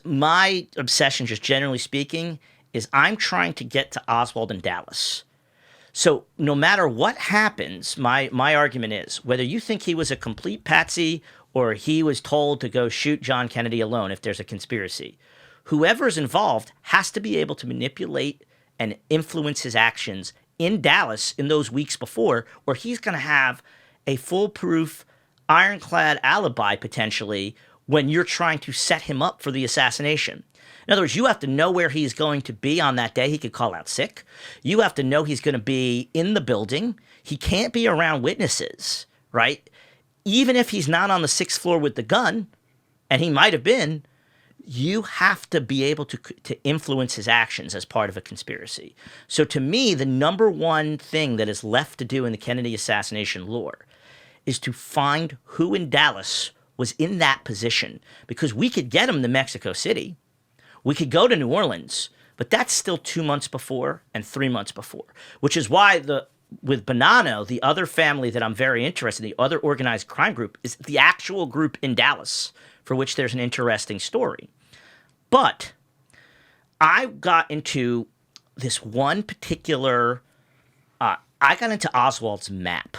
my obsession, just generally speaking, is I'm trying to get to Oswald in Dallas. So no matter what happens, my argument is, whether you think he was a complete patsy or he was told to go shoot John Kennedy alone if there's a conspiracy, whoever's involved has to be able to manipulate and influence his actions in Dallas in those weeks before, or he's going to have a foolproof, ironclad alibi potentially when you're trying to set him up for the assassination. In other words, you have to know where he's going to be on that day. He could call out sick. You have to know he's going to be in the building. He can't be around witnesses, right? Even if he's not on the 6th floor with the gun, and he might have been, you have to be able to influence his actions as part of a conspiracy. So to me, the number one thing that is left to do in the Kennedy assassination lore is to find who in Dallas was in that position, because we could get him to Mexico City. We could go to New Orleans, but that's still 2 months before and 3 months before, which is why with Bonano, the other family that I'm very interested in, the other organized crime group, is the actual group in Dallas, for which there's an interesting story. But I got into this one particular, I got into Oswald's map.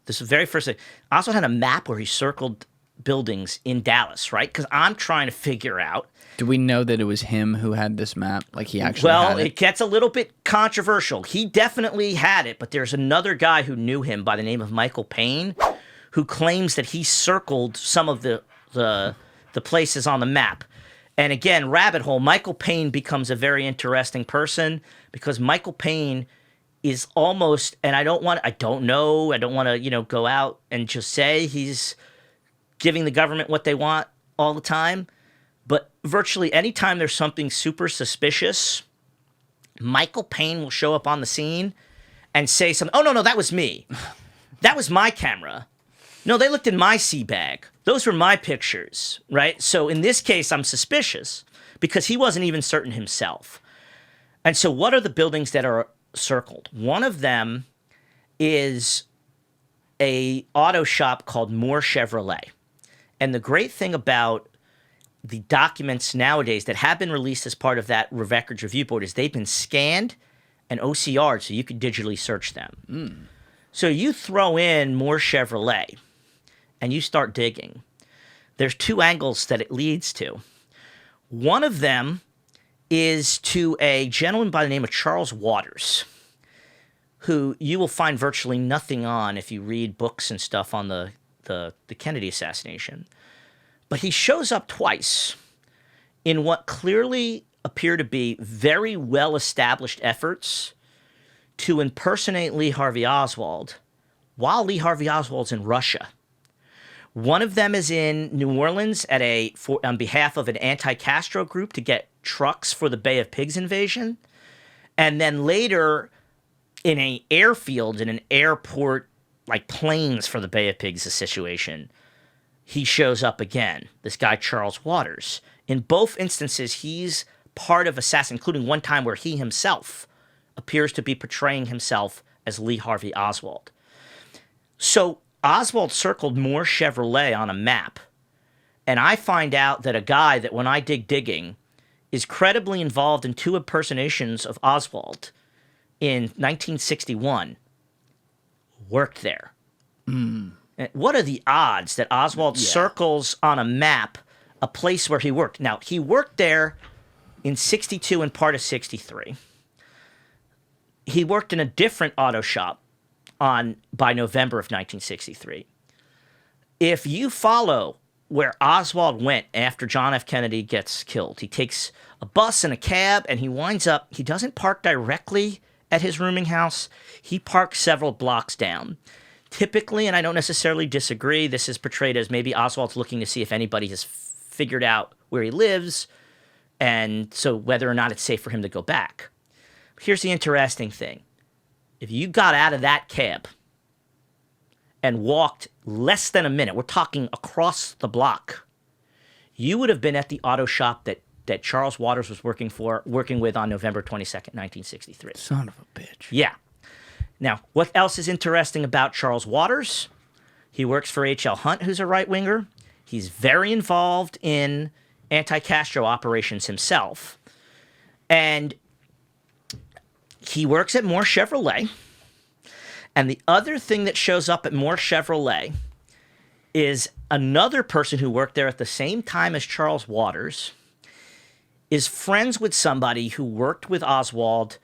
This is the very first thing. Oswald had a map where he circled buildings in Dallas, right? Because I'm trying to figure out. Do we know that it was him who had this map? Like he actually had it? Well, it gets a little bit controversial. He definitely had it, but there's another guy who knew him by the name of Michael Payne, who claims that he circled some of the places on the map. And again, rabbit hole, Michael Payne becomes a very interesting person because Michael Payne is almost, and I don't want to, go out and just say he's giving the government what they want all the time. But virtually anytime there's something super suspicious, Michael Payne will show up on the scene and say something. Oh, no, that was me. That was my camera. No, they looked in my sea bag. Those were my pictures, right? So in this case, I'm suspicious because he wasn't even certain himself. And so what are the buildings that are circled? One of them is a auto shop called Moore Chevrolet. And the great thing about the documents nowadays that have been released as part of that records review board is they've been scanned and OCR'd so you can digitally search them. So you throw in Moore Chevrolet and you start digging. There's two angles that it leads to. One of them is to a gentleman by the name of Charles Waters, who you will find virtually nothing on if you read books and stuff on the Kennedy assassination. But he shows up twice in what clearly appear to be very well-established efforts to impersonate Lee Harvey Oswald while Lee Harvey Oswald's in Russia. One of them is in New Orleans on behalf of an anti-Castro group to get trucks for the Bay of Pigs invasion. And then later in an airfield, in an airport, like planes for the Bay of Pigs situation, he shows up again, this guy Charles Waters. In both instances, he's part of Assassin, including one time where he himself appears to be portraying himself as Lee Harvey Oswald. So Oswald circled Moore Chevrolet on a map, and I find out that a guy that when I digging is credibly involved in two impersonations of Oswald in 1961 worked there. What are the odds that Oswald circles on a map a place where he worked? Now, he worked there in 62 and part of 63. He worked in a different auto shop by November of 1963. If you follow where Oswald went after John F. Kennedy gets killed, he takes a bus and a cab, and he winds up, he doesn't park directly at his rooming house. He parks several blocks down. Typically, and I don't necessarily disagree, this is portrayed as maybe Oswald's looking to see if anybody has figured out where he lives, and so whether or not it's safe for him to go back. Here's the interesting thing. If you got out of that cab and walked less than a minute, we're talking across the block, you would have been at the auto shop that Charles Waters was working with on November 22nd, 1963. Son of a bitch. Yeah. Now, what else is interesting about Charles Waters? He works for H.L. Hunt, who's a right-winger. He's very involved in anti-Castro operations himself. And he works at Moore Chevrolet. And the other thing that shows up at Moore Chevrolet is another person who worked there at the same time as Charles Waters is friends with somebody who worked with Oswald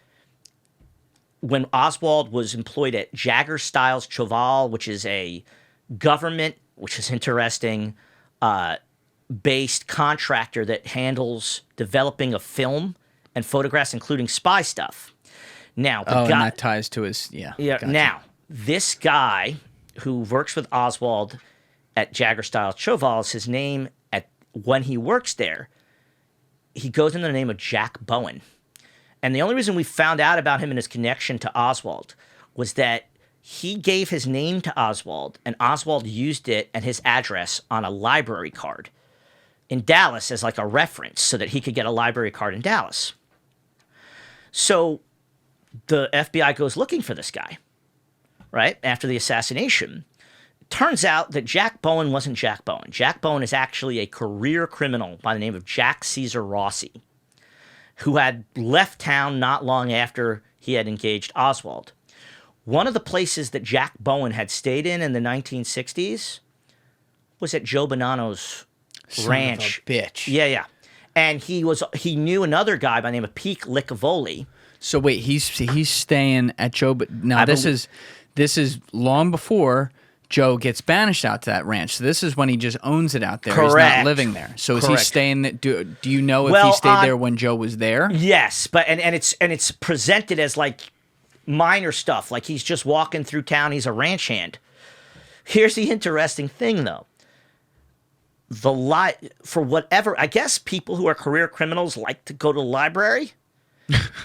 when Oswald was employed at Jagger Styles Choval, which is a government, which is interesting, based contractor that handles developing of film and photographs, including spy stuff. Now, and that ties to his, Yeah. Gotcha. Now, this guy who works with Oswald at Jagger Styles Choval, his name when he works there, he goes in the name of Jack Bowen. And the only reason we found out about him and his connection to Oswald was that he gave his name to Oswald, and Oswald used it and his address on a library card in Dallas as like a reference so that he could get a library card in Dallas. So the FBI goes looking for this guy, right, after the assassination. Turns out that Jack Bowen wasn't Jack Bowen. Jack Bowen is actually a career criminal by the name of Jack Caesar Rossi, who had left town not long after he had engaged Oswald. One of the places that Jack Bowen had stayed in the 1960s was at Joe Bonano's ranch. Son of a bitch. Yeah. And he knew another guy by the name of Pete Licavoli. So wait, he's staying at Joe. But now this is long before Joe gets banished out to that ranch. So this is when he just owns it out there. Correct. He's not living there. So is he staying? Do you know if he stayed there when Joe was there? Yes, but and it's presented as like minor stuff, like he's just walking through town. He's a ranch hand. Here's the interesting thing, though. For whatever, I guess people who are career criminals like to go to the library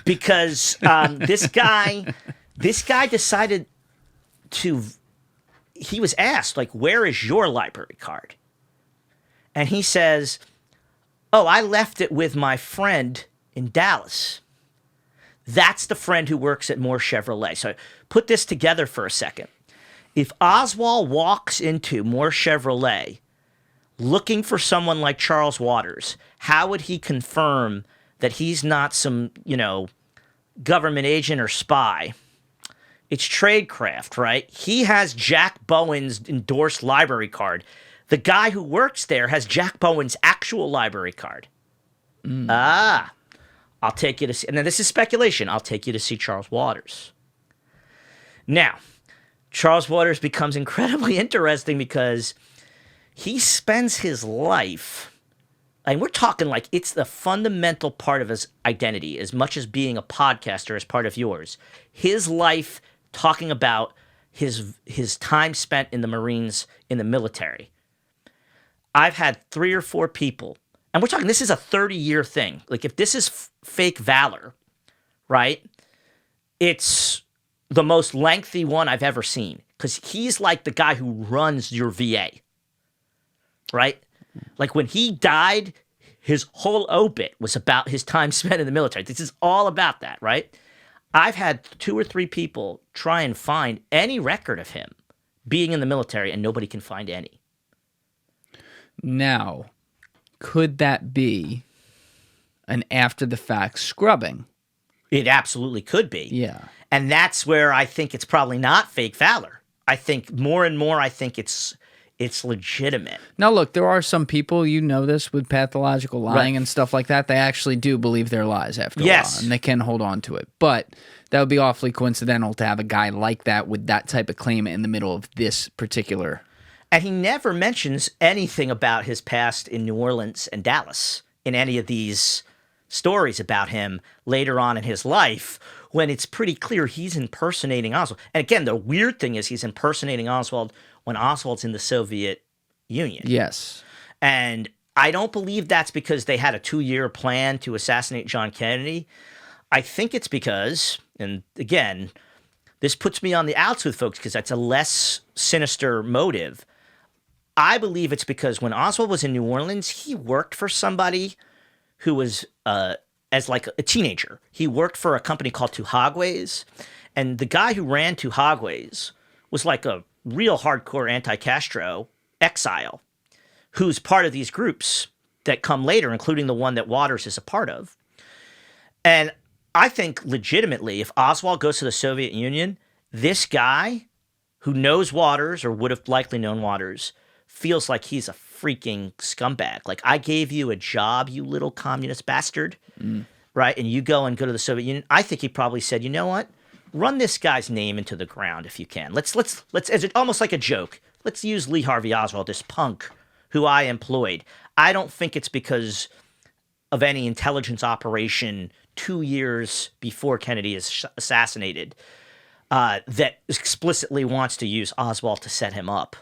because this guy decided to. He was asked, like, where is your library card? And he says, oh, I left it with my friend in Dallas. That's the friend who works at Moore Chevrolet. So put this together for a second. If Oswald walks into Moore Chevrolet looking for someone like Charles Waters, how would he confirm that he's not some, government agent or spy? It's tradecraft, right? He has Jack Bowen's endorsed library card. The guy who works there has Jack Bowen's actual library card. I'll take you to see, and then this is speculation, I'll take you to see Charles Waters. Now, Charles Waters becomes incredibly interesting because he spends his life, and we're talking like it's the fundamental part of his identity, as much as being a podcaster is part of yours. His life talking about his time spent in the Marines, in the military. I've had 3 or 4 people, and we're talking, this is a 30-year thing. Like, if this is fake Valor, right, it's the most lengthy one I've ever seen, because he's like the guy who runs your VA, right? Like, when he died, his whole obit was about his time spent in the military. This is all about that, right? I've had 2 or 3 people try and find any record of him being in the military, and nobody can find any. Now, could that be an after-the-fact scrubbing? It absolutely could be. Yeah. And that's where I think it's probably not fake Valor. I think more and more, I think it's legitimate. Now, look, there are some people, this, with pathological lying and stuff like that. They actually do believe their lies after a while, and they can hold on to it. But that would be awfully coincidental to have a guy like that with that type of claim in the middle of this particular. And he never mentions anything about his past in New Orleans and Dallas in any of these stories about him later on in his life, when it's pretty clear he's impersonating Oswald. And again, the weird thing is he's impersonating Oswald when Oswald's in the Soviet Union. Yes. And I don't believe that's because they had a 2-year plan to assassinate John Kennedy. I think it's because, and again, this puts me on the outs with folks because that's a less sinister motive. I believe it's because when Oswald was in New Orleans, he worked for somebody who was, as like a teenager, he worked for a company called Tuhagways. And the guy who ran Tuhagways was like a real hardcore anti-Castro exile who's part of these groups that come later, including the one that Waters is a part of. And I think legitimately, if Oswald goes to the Soviet Union, this guy who knows Waters or would have likely known Waters feels like he's a freaking scumbag. Like, I gave you a job, you little communist bastard, right? And you go to the Soviet Union. I think he probably said, you know what? Run this guy's name into the ground if you can. Let's as almost like a joke. Let's use Lee Harvey Oswald, this punk who I employed. I don't think it's because of any intelligence operation 2 years before Kennedy is assassinated that explicitly wants to use Oswald to set him up.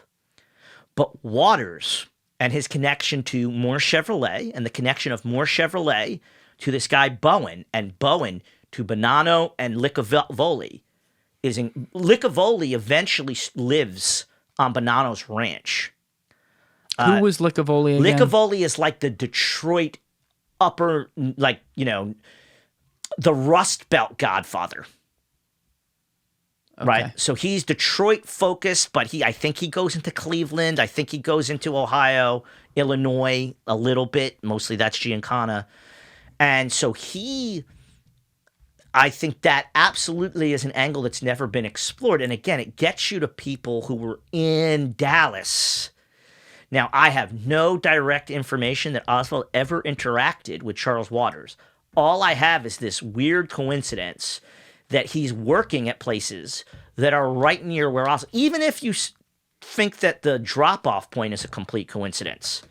But Waters and his connection to Moore Chevrolet and the connection of Moore Chevrolet to this guy Bowen and Bowen to Bonano and Licavoli Licavoli eventually lives on Bonano's ranch. Who was Licavoli again? Licavoli is like the Detroit upper, like, the Rust Belt godfather. Okay. Right? So he's Detroit focused, but I think he goes into Cleveland. I think he goes into Ohio, Illinois a little bit. Mostly that's Giancana. And so I think that absolutely is an angle that's never been explored. And again, it gets you to people who were in Dallas. Now, I have no direct information that Oswald ever interacted with Charles Waters. All I have is this weird coincidence that he's working at places that are right near where Oswald, even if you think that the drop-off point is a complete coincidence,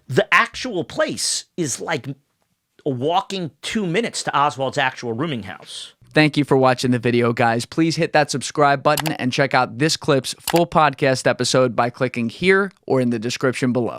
the actual place is like a walking 2 minutes to Oswald's actual rooming house. Thank you for watching the video, guys. Please hit that subscribe button and check out this clip's full podcast episode by clicking here or in the description below.